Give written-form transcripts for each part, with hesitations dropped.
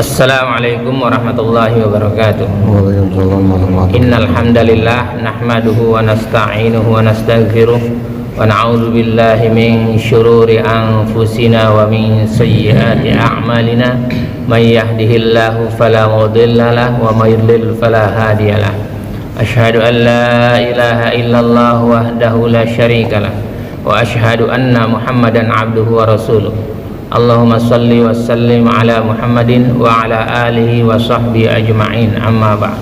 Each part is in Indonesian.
Assalamualaikum warahmatullahi wabarakatuh. Waalaikumsalam warahmatullahi Innal hamdalillah nahmaduhu wa nasta'inuhu wa nastaghfiruh wa na'udzu billahi min syururi anfusina wa min sayyiati a'malina may yahdihillahu fala mudilla lahu wa may yudlil fala hadiyalah. Asyhadu an la ilaha illallah wahdahu la syarikalah wa asyhadu anna Muhammadan abduhu wa rasuluh. Allahumma salli wa sallim ala Muhammadin wa ala alihi wa sahbihi ajma'in, amma ba'd.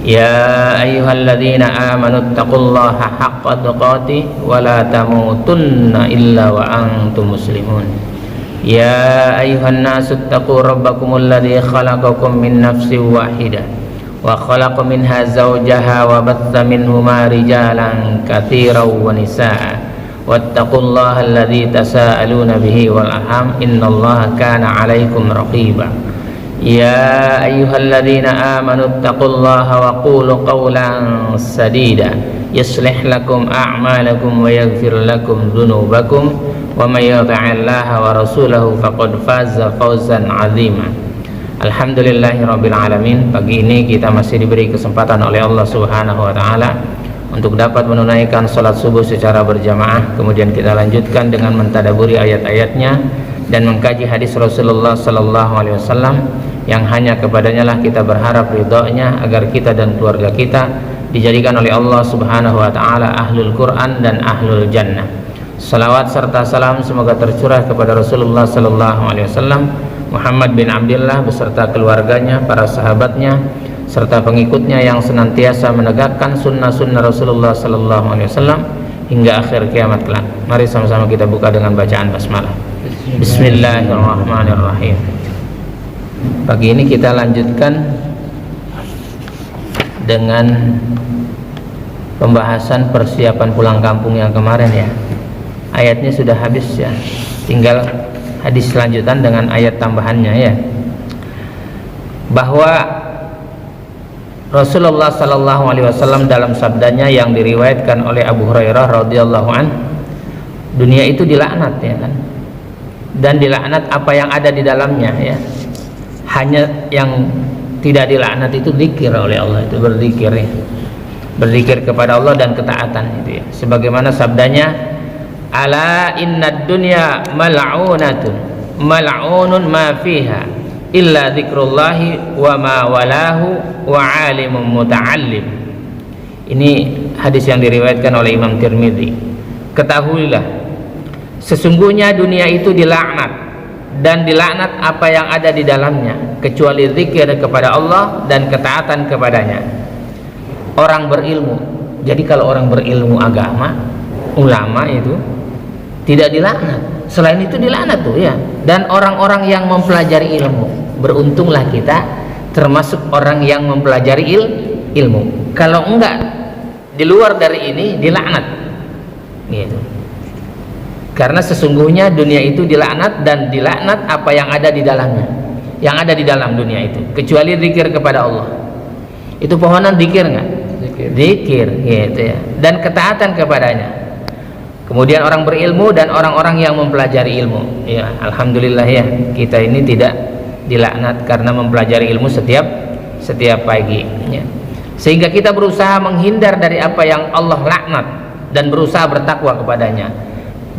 Ya ayyuhalladzina amanu taqullaha haqqa tuqatih wa la tamutunna illa wa antum muslimun. Ya ayyuhan nasu taqu rabbakumul ladzi khalaqakum min nafsin wahidah wa khalaqa minha zawjaha wa batha minhuma rijalan katsiran wa nisaa'a wattaqullaha alladzi tasaaluna bihi wal arham innallaha kana 'alaikum raqiba. Ya ayyuhalladzina amanu taqullaha wa qulu qawlan sadida yuslih lakum a'malakum wa yaghfir lakum dhunubakum wa may yuti'illaha wa rasulahu faqad faza fawzan 'azima. Alhamdulillahirabbil alamin. Pagi ini kita masih diberi kesempatan oleh Allah Subhanahu wa taala untuk dapat menunaikan sholat subuh secara berjamaah. Kemudian kita lanjutkan dengan mentadaburi ayat-ayatnya dan mengkaji hadis Rasulullah Sallallahu Alaihi Wasallam yang hanya kepadanya lah kita berharap ridhonya agar kita dan keluarga kita dijadikan oleh Allah Subhanahu Wa Taala ahlul Quran dan ahlul Jannah. Salawat serta salam semoga tercurah kepada Rasulullah Sallallahu Alaihi Wasallam, Muhammad bin Abdullah beserta keluarganya, para sahabatnya, serta pengikutnya yang senantiasa menegakkan sunnah-sunnah Rasulullah Sallallahu Alaihi Wasallam hingga akhir kiamat kelak. Mari sama-sama kita buka dengan bacaan basmalah. Bismillahirrahmanirrahim. Pagi ini kita lanjutkan dengan pembahasan persiapan pulang kampung yang kemarin ya. Ayatnya sudah habis ya. Tinggal hadis lanjutan dengan ayat tambahannya ya. Bahwa Rasulullah Sallallahu Alaihi Wasallam dalam sabdanya yang diriwayatkan oleh Abu Hurairah radhiyallahu an, dunia itu dilaknat ya kan, dan dilaknat apa yang ada di dalamnya ya. Hanya yang tidak dilaknat itu zikir oleh Allah, itu berzikir ya, berzikir kepada Allah dan ketaatan itu ya. Sebagaimana sabdanya, ala innad dunya mal'unatun mal'unun ma fiha illa dzikrullahi wa ma walahu wa alimun muta'allim. Ini hadis yang diriwayatkan oleh Imam Tirmidzi. Ketahuilah sesungguhnya dunia itu dilaknat dan dilaknat apa yang ada di dalamnya kecuali zikir kepada Allah dan ketaatan kepadanya. Orang berilmu. Jadi kalau orang berilmu agama, ulama itu tidak dilaknat. Selain itu dilaknat tuh ya. Dan orang-orang yang mempelajari ilmu, beruntunglah kita termasuk orang yang mempelajari ilmu. Kalau enggak, di luar dari ini dilaknat gitu. Karena sesungguhnya dunia itu dilaknat dan dilaknat apa yang ada di dalamnya, yang ada di dalam dunia itu kecuali zikir kepada Allah. Itu pohonan zikir enggak? Zikir gitu ya. Dan ketaatan kepadanya. Kemudian orang berilmu dan orang-orang yang mempelajari ilmu ya, alhamdulillah ya, kita ini tidak dilaknat karena mempelajari ilmu setiap pagi ya. Sehingga kita berusaha menghindar dari apa yang Allah laknat dan berusaha bertakwa kepadanya,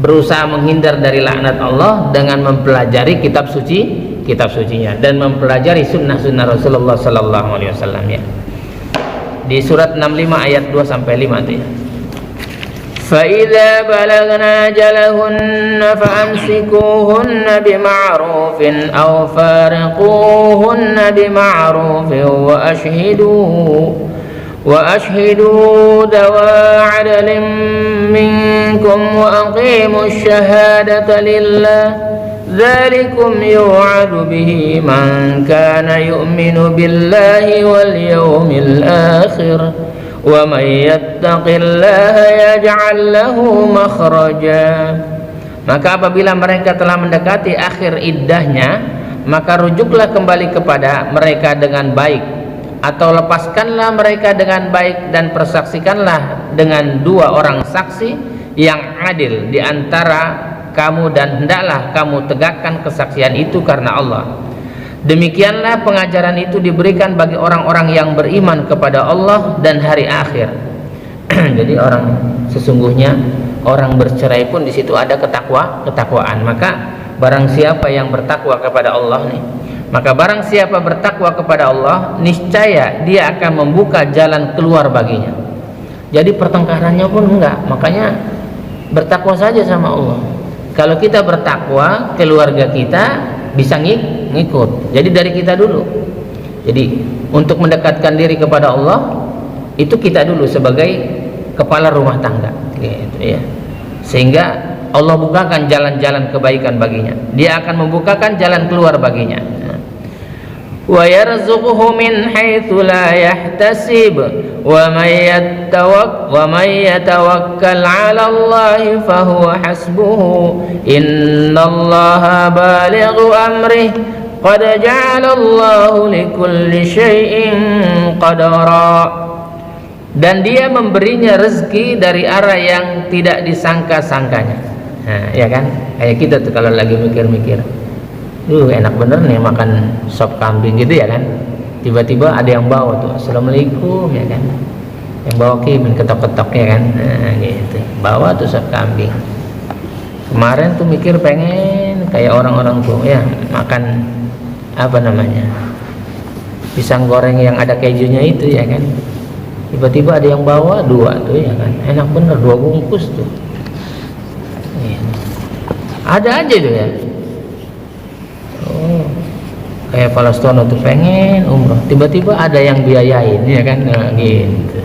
berusaha menghindar dari laknat Allah dengan mempelajari kitab sucinya dan mempelajari sunnah-sunnah Rasulullah Sallallahu Alaihi Wasallam ya. Di surat 65 ayat 2 sampai 5 itu ya. فَإِذَا بَلَغْنَا أَجَلَهُنَّ فَأَمْسِكُوهُنَّ بِمَعْرُوفٍ أَوْ فَارِقُوهُنَّ بِمَعْرُوفٍ وَأَشْهِدُوا ذَوَا عَدْلٍ مِنكُمْ وَأَقِيمُوا الشَّهَادَةَ لِلَّهِ ذَلِكُمْ يُوعَظُ بِهِ مَنْ كَانَ يُؤْمِنُ بِاللَّهِ وَالْيَوْمِ الْآخِرِ وَمَن يَتَّقِ اللَّهَ يَجْعَل لَّهُ مَخْرَجًا. Maka apabila mereka telah mendekati akhir iddahnya, maka rujuklah kembali kepada mereka dengan baik, atau lepaskanlah mereka dengan baik dan persaksikanlah dengan 2 orang saksi yang adil di antara kamu dan hendaklah kamu tegakkan kesaksian itu karena Allah. Demikianlah pengajaran itu diberikan bagi orang-orang yang beriman kepada Allah dan hari akhir. Jadi sesungguhnya orang bercerai pun di situ ada ketakwaan. Maka barang siapa yang bertakwa kepada Allah nih, maka barang siapa bertakwa kepada Allah, niscaya dia akan membuka jalan keluar baginya. Jadi pertengkarannya pun enggak. Makanya bertakwa saja sama Allah. Kalau kita bertakwa, keluarga kita bisa ngikut. Jadi dari kita dulu. Jadi untuk mendekatkan diri kepada Allah itu kita dulu sebagai kepala rumah tangga, gitu ya. Sehingga Allah bukakan jalan-jalan kebaikan baginya. Dia akan membukakan jalan keluar baginya. Wa yarzuquhu min haitsu la yahtasib wa may yatawakkal 'ala Allah fa huwa hasbuhu innallaha balighu amrihi qad ja'ala Allahu likulli syai'in qadara. Dan dia memberinya rezeki dari arah yang tidak disangka-sangkanya. Nah, ya kan? Kayak kita tuh kalau lagi mikir-mikir, enak bener nih makan sop kambing gitu ya kan. Tiba-tiba ada yang bawa tuh, assalamualaikum ya kan. Yang bawa main ketok-ketok ya kan. Nah gitu, bawa tuh sop kambing. Kemarin tuh mikir pengen kayak orang-orang tuh ya makan apa namanya, pisang goreng yang ada kejunya itu ya kan. Tiba-tiba ada yang bawa 2 tuh ya kan, enak bener 2 bungkus tuh ya. Ada aja tuh ya. Kayak Palastono tuh pengen umroh, tiba-tiba ada yang biayain ya kan. Nah, gitu.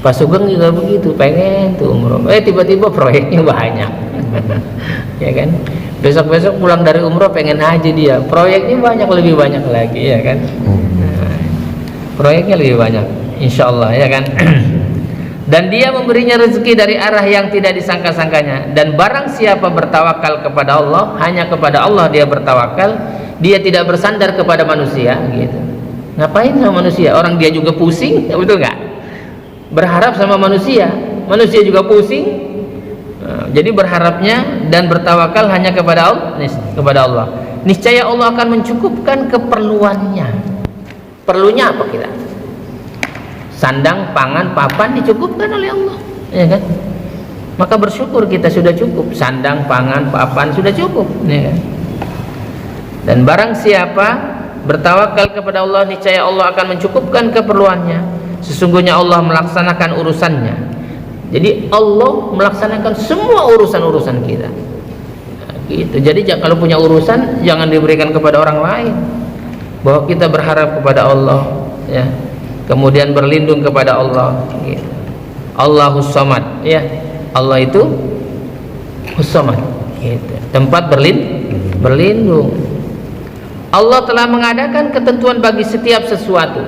Pak Sugeng juga begitu, pengen tuh umroh, tiba-tiba proyeknya banyak. Ya kan, besok-besok pulang dari umroh pengen haji dia, proyeknya lebih banyak lagi ya kan. Nah, proyeknya lebih banyak insyaallah ya kan. Dan dia memberinya rezeki dari arah yang tidak disangka-sangkanya. Dan barang siapa bertawakal kepada Allah, hanya kepada Allah dia bertawakal, dia tidak bersandar kepada manusia gitu. Ngapain sama manusia? Orang dia juga pusing, betul nggak? Berharap sama manusia juga pusing. Jadi berharapnya dan bertawakal hanya kepada Allah. Niscaya Allah akan mencukupkan keperluannya. Perlunya apa kita? Sandang, pangan, papan dicukupkan oleh Allah, ya kan? Maka bersyukur kita sudah cukup, sandang, pangan, papan sudah cukup, ya kan? Dan barang siapa bertawakal kepada Allah, niscaya Allah akan mencukupkan keperluannya. Sesungguhnya Allah melaksanakan urusannya. Jadi Allah melaksanakan semua urusan-urusan kita. Nah, gitu. Jadi kalau punya urusan jangan diberikan kepada orang lain. Bahwa kita berharap kepada Allah, ya. Kemudian berlindung kepada Allah gitu. Allahus Samad ya. Allah itu As-Samad gitu. Tempat berlindung. Allah telah mengadakan ketentuan bagi setiap sesuatu.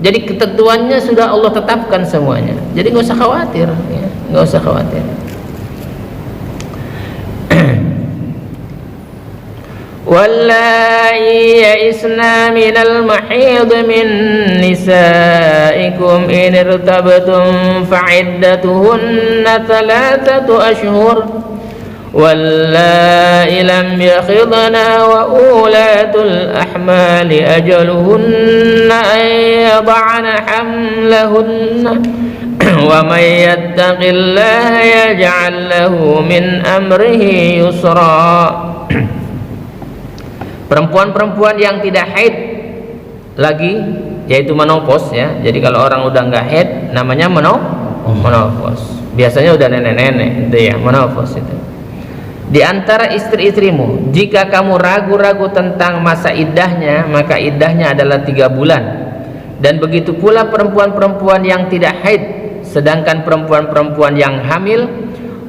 Jadi ketentuannya sudah Allah tetapkan semuanya. Jadi nggak usah khawatir ya. Nggak usah khawatir. واللائي يئسن من المحيض من نسائكم إن ارتبتم فعدتهن 3 أشهر واللائي لم يخضن وأولاة الأحمال أجلهن أن يضعن حملهن ومن يتق الله يجعل له من أمره يسرا. Perempuan-perempuan yang tidak haid lagi, yaitu menopause ya. Jadi kalau orang udah nggak haid namanya menopause. Biasanya udah nenek-nenek itu ya, menopause itu. Di antara istri-istrimu, jika kamu ragu-ragu tentang masa iddahnya, maka iddahnya adalah 3 bulan. Dan begitu pula perempuan-perempuan yang tidak haid. Sedangkan perempuan-perempuan yang hamil,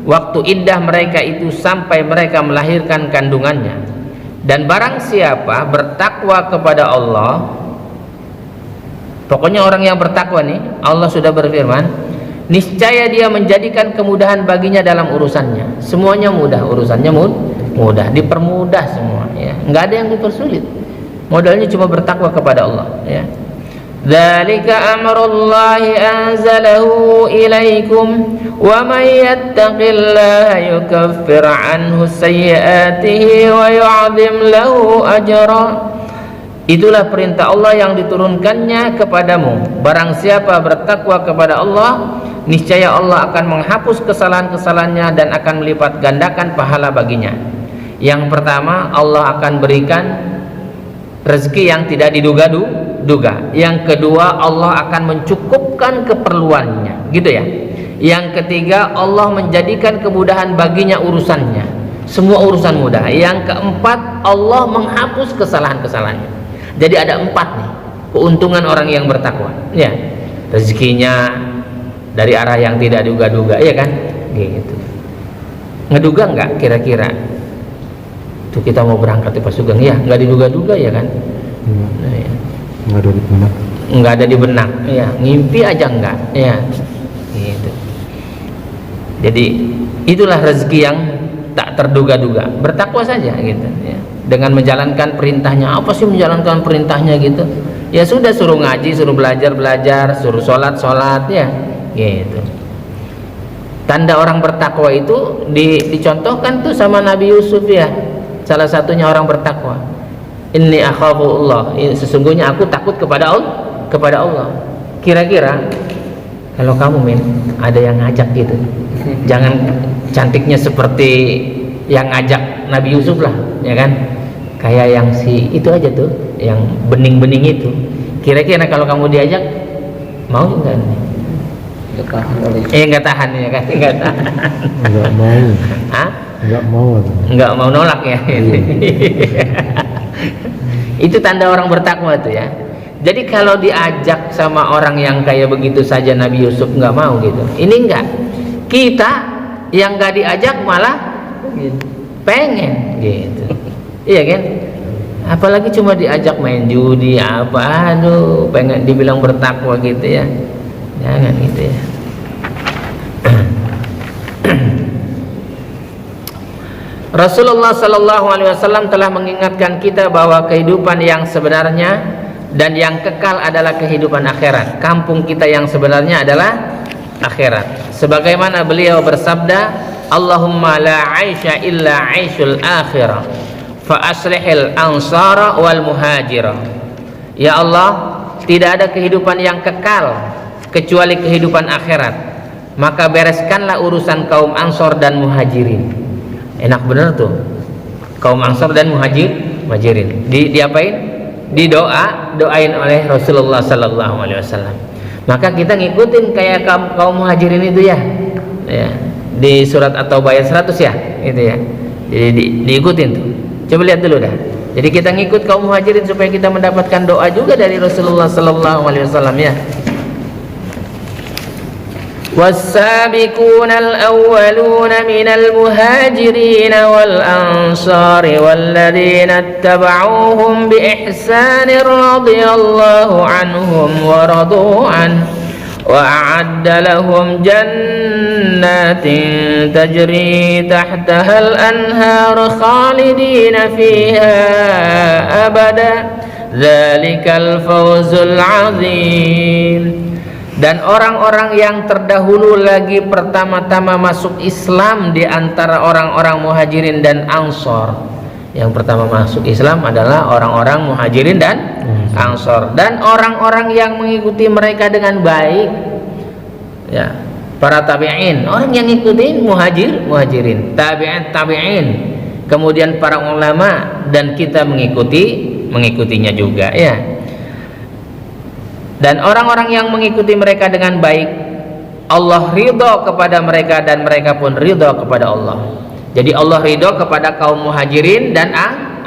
waktu iddah mereka itu sampai mereka melahirkan kandungannya. Dan barang siapa bertakwa kepada Allah, pokoknya orang yang bertakwa nih, Allah sudah berfirman, niscaya dia menjadikan kemudahan baginya dalam urusannya. Semuanya mudah, urusannya mudah, dipermudah semua ya. Nggak ada yang dipersulit. Modalnya cuma bertakwa kepada Allah ya. Dzalika amrullahi anzalahu ilaikum wa may yattaqillaha yukaffir anhu sayyi'atihi wa yu'adzim lahu ajra. Itulah perintah Allah yang diturunkannya kepadamu. Barang siapa bertakwa kepada Allah, niscaya Allah akan menghapus kesalahan-kesalahannya dan akan melipat gandakan pahala baginya. Yang pertama, Allah akan berikan rezeki yang tidak diduga-duga. Yang kedua, Allah akan mencukupkan keperluannya, gitu ya. Yang ketiga, Allah menjadikan kemudahan baginya urusannya, semua urusan mudah. Yang keempat, Allah menghapus kesalahan-kesalahannya. Jadi ada 4 nih keuntungan orang yang bertakwa, ya. Rezekinya dari arah yang tidak duga-duga, ya kan, gitu. Ngeduga nggak kira-kira tuh kita mau berangkat di Pasugeng, ya nggak diduga-duga, ya kan. Nah, ya. Nggak ada di benak, ya, ngimpi aja enggak, ya, gitu. Jadi itulah rezeki yang tak terduga-duga. Bertakwa saja, gitu, ya. Dengan menjalankan perintahnya. Apa sih menjalankan perintahnya, gitu? Ya sudah, suruh ngaji, suruh belajar, suruh sholat, ya, gitu. Tanda orang bertakwa itu dicontohkan tuh sama Nabi Yusuf, ya. Salah satunya orang bertakwa. Inni akhafullah, sesungguhnya aku takut kepada Allah. Kira-kira kalau kamu, Min, ada yang ngajak gitu, jangan cantiknya seperti yang ngajak Nabi Yusuf lah, ya kan, kayak yang si itu aja tuh, yang bening-bening itu. Kira-kira kalau kamu diajak, mau enggak? Nggak tahan, ya kan, nggak tahan. Nggak mau. Hah? Nggak mau nolak, ya. Itu tanda orang bertakwa tuh, ya. Jadi kalau diajak sama orang yang kayak begitu saja Nabi Yusuf nggak mau, gitu. Ini enggak. Kita yang nggak diajak malah pengen, gitu. Iya kan? Apalagi cuma diajak main judi apa, aduh, pengen dibilang bertakwa, gitu ya. Jangan, gitu ya. Rasulullah Sallallahu Alaihi Wasallam telah mengingatkan kita bahwa kehidupan yang sebenarnya dan yang kekal adalah kehidupan akhirat. Kampung kita yang sebenarnya adalah akhirat. Sebagaimana beliau bersabda, Allahumma la aisha illa aishul akhirah, fa aslihil ansara wal muhajirah. Ya Allah, tidak ada kehidupan yang kekal kecuali kehidupan akhirat. Maka bereskanlah urusan kaum Ansor dan Muhajirin. Enak bener tuh, kaum Ansor dan Muhajirin. Diapain? Doain oleh Rasulullah Sallallahu Alaihi Wasallam. Maka kita ngikutin kayak kaum Muhajirin itu, ya. Di surat At-Taubah ayat 100, ya, itu ya. Jadi diikutin tuh. Coba lihat dulu dah. Jadi kita ngikut kaum Muhajirin supaya kita mendapatkan doa juga dari Rasulullah Sallallahu Alaihi Wasallam, ya. والسابقون الأولون من المهاجرين والأنصار والذين اتبعوهم بإحسان رضي الله عنهم ورضوا عنه وأعد لهم جنات تجري تحتها الأنهار خالدين فيها أبدا ذلك الفوز العظيم. Dan orang-orang yang terdahulu lagi pertama-tama masuk Islam di antara orang-orang Muhajirin dan Ansor. Yang pertama masuk Islam adalah orang-orang Muhajirin dan Ansor, dan orang-orang yang mengikuti mereka dengan baik, ya, para tabi'in, orang yang ngikutin muhajirin, tabi'in, kemudian para ulama, dan kita mengikutinya juga, ya. Dan orang-orang yang mengikuti mereka dengan baik, Allah ridho kepada mereka dan mereka pun ridho kepada Allah. Jadi Allah ridho kepada kaum Muhajirin dan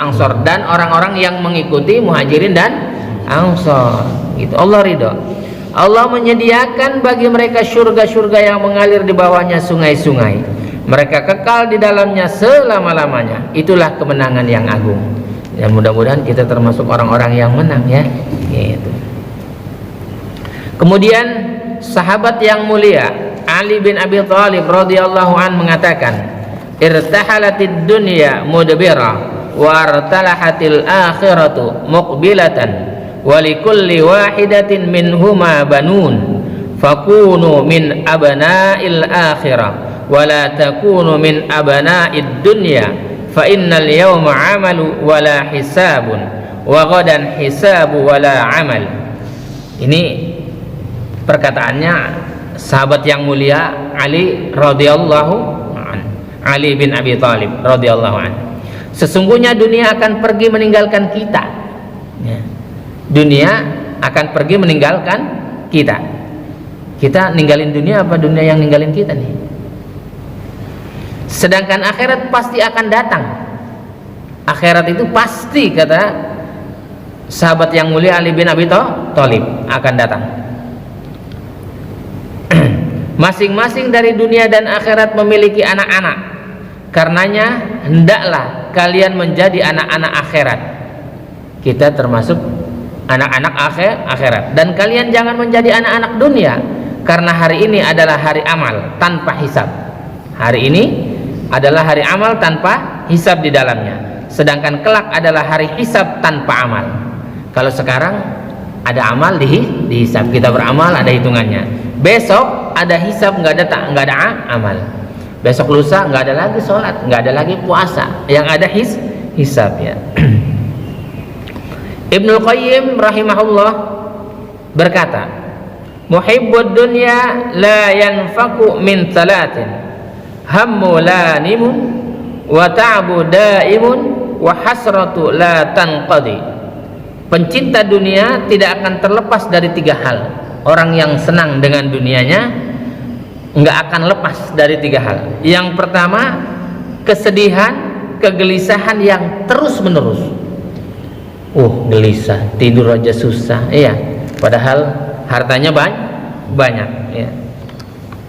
Ansor, dan orang-orang yang mengikuti Muhajirin dan Ansor, gitu. Allah ridho. Allah menyediakan bagi mereka surga-surga yang mengalir di bawahnya sungai-sungai. Mereka kekal di dalamnya selama-lamanya. Itulah kemenangan yang agung. Dan mudah-mudahan kita termasuk orang-orang yang menang, ya, gitu. Kemudian sahabat yang mulia Ali bin Abi Thalib radhiyallahu an mengatakan, irtahalatid dunya mudbira wa artalahatil akhiratu muqbilatan wa likulli wahidatin minhuma banun fakunu min abna'il akhirah wa la takunu min abna'id dunya fa innal yawma 'amalu wa la hisabun wa ghadan hisabu wa la 'amal. Ini perkataannya sahabat yang mulia Ali radhiyallahu anhu, Ali bin Abi Thalib radhiyallahu anhu. Sesungguhnya dunia akan pergi meninggalkan kita, ya. Dunia akan pergi meninggalkan kita. Kita ninggalin dunia apa dunia yang ninggalin kita nih? Sedangkan akhirat pasti akan datang. Akhirat itu pasti, kata sahabat yang mulia Ali bin Abi Thalib, akan datang. Masing-masing dari dunia dan akhirat memiliki anak-anak. Karenanya hendaklah kalian menjadi anak-anak akhirat. Kita termasuk anak-anak akhirat. Dan kalian jangan menjadi anak-anak dunia, karena hari ini adalah hari amal tanpa hisab. Hari ini adalah hari amal tanpa hisab di dalamnya. Sedangkan kelak adalah hari hisab tanpa amal. Kalau sekarang ada amal dihisab, kita beramal ada hitungannya. Besok ada hisab, nggak ada amal. Besok lusa nggak ada lagi sholat, nggak ada lagi puasa, yang ada hisab, ya. Ibnul Qayyim rahimahullah berkata, muhibbud dunya la yanfaku min talatin hammu lanimun wa ta'bu daimun wa hasratu la tanqadi. Pencinta dunia tidak akan terlepas dari 3 hal. Orang yang senang dengan dunianya nggak akan lepas dari 3 hal. Yang pertama, kesedihan, kegelisahan yang terus menerus. Gelisah, tidur aja susah, iya. Padahal hartanya banyak, ya.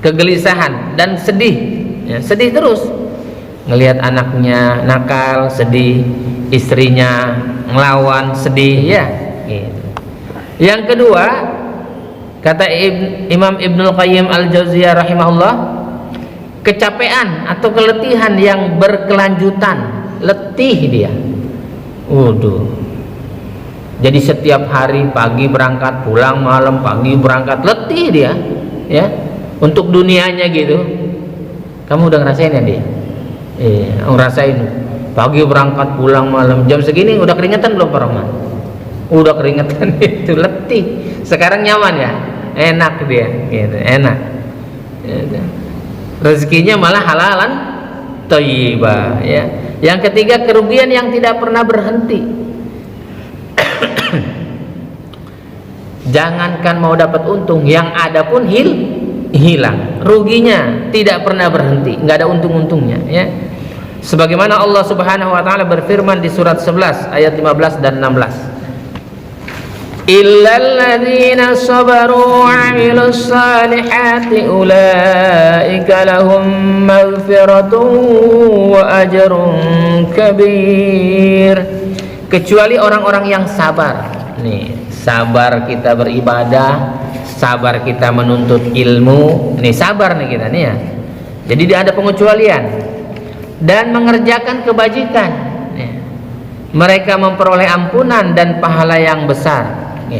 Kegelisahan dan sedih, ya, sedih terus. Ngelihat anaknya nakal, sedih. Istrinya ngelawan, sedih, ya. Gitu. Yang kedua, kata Imam Ibnul Qayyim Al-Jauziyah rahimahullah, kecapean atau keletihan yang berkelanjutan, letih dia. Jadi setiap hari pagi berangkat, pulang malam, pagi berangkat, letih dia, ya. Untuk dunianya gitu. Kamu udah ngerasain ya dia? Iya, ngerasain. Pagi berangkat, pulang malam, jam segini udah keringetan belum Pak Rahman? Udah keringetan itu, letih. Sekarang nyaman ya, enak dia, gitu, enak. Rezekinya malah halalan thayyibah, ya. Yang ketiga, kerugian yang tidak pernah berhenti. Jangankan mau dapat untung, yang ada pun hilang. Ruginya tidak pernah berhenti, nggak ada untung-untungnya, ya. Sebagaimana Allah Subhanahu wa taala berfirman di surat 11 ayat 15 dan 16. Illal ladzina sabaru wa 'amilus salihati ulaika lahum maghfiratun wa ajrun kabir. Kecuali orang-orang yang sabar. Nih, sabar kita beribadah, sabar kita menuntut ilmu. Nih, sabar nih kita nih, ya. Jadi ada pengecualian. Dan mengerjakan kebajikan, ya. Mereka memperoleh ampunan dan pahala yang besar, ya.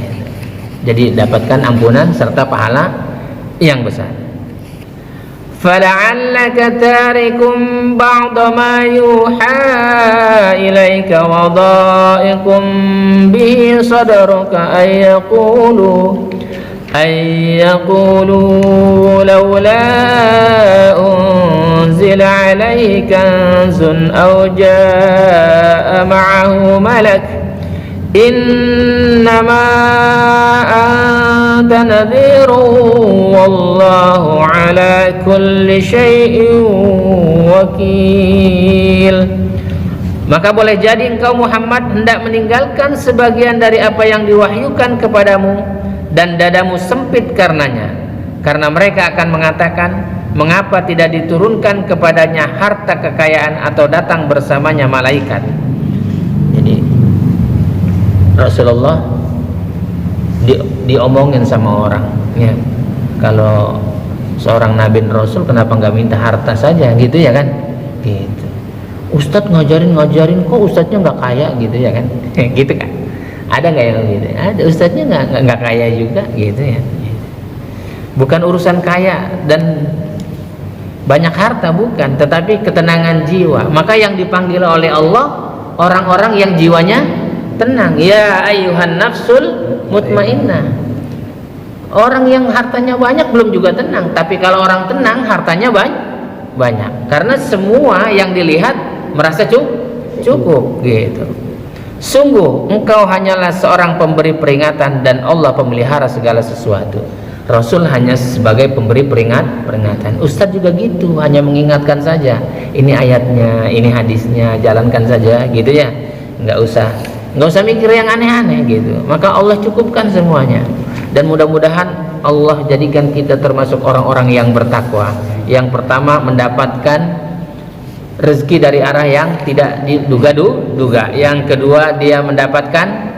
Jadi dapatkan ampunan serta pahala yang besar. Fala'allaka tarikum ba'da ma yuha ilaika wa dha'ikum bihi sadruka ay yaqulu laula unzila alaihi kanzun aw jaa ma'ahu malak innama anta nadhirun wallahu ala kulli syai'in wakil. Maka boleh jadi engkau Muhammad hendak meninggalkan sebagian dari apa yang diwahyukan kepadamu dan dadamu sempit karenanya, karena mereka akan mengatakan, mengapa tidak diturunkan kepadanya harta kekayaan atau datang bersamanya malaikat. Jadi Rasulullah diomongin sama orang, ya. Kalau seorang nabi dan rasul kenapa nggak minta harta saja gitu, ya kan? Gitu. Ustadz ngajarin kok ustadznya nggak kaya gitu, ya kan? Gitu kan? Ada nggak yang gitu? Ada, ustadznya nggak kaya juga gitu ya. Bukan urusan kaya dan banyak harta, bukan, tetapi ketenangan jiwa. Maka yang dipanggil oleh Allah orang-orang yang jiwanya tenang. Ya ayyuhan nafsul mutmainnah. Orang yang hartanya banyak belum juga tenang, tapi kalau orang tenang hartanya banyak. Karena semua yang dilihat merasa cukup gitu. Sungguh engkau hanyalah seorang pemberi peringatan dan Allah pemelihara segala sesuatu. Rasul hanya sebagai pemberi peringatan. Ustadz juga gitu, hanya mengingatkan saja. Ini ayatnya, ini hadisnya, jalankan saja gitu ya. Nggak usah mikir yang aneh-aneh gitu. Maka Allah cukupkan semuanya. Dan mudah-mudahan Allah jadikan kita termasuk orang-orang yang bertakwa. Yang pertama, mendapatkan rezeki dari arah yang tidak diduga-duga. Yang kedua, dia mendapatkan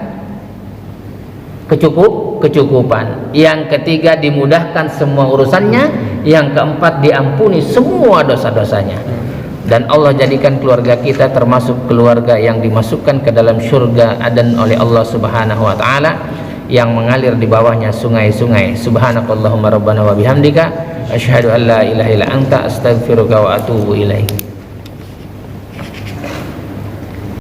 kecukupan. Yang ketiga, dimudahkan semua urusannya. Yang keempat, diampuni semua dosa-dosanya. Dan Allah jadikan keluarga kita termasuk keluarga yang dimasukkan ke dalam surga adan oleh Allah Subhanahu wa taala, yang mengalir di bawahnya sungai-sungai. Subhanakallahumma rabbana wa bihamdika asyhadu an la ilaha illa anta astaghfiruka wa atubu ilaik.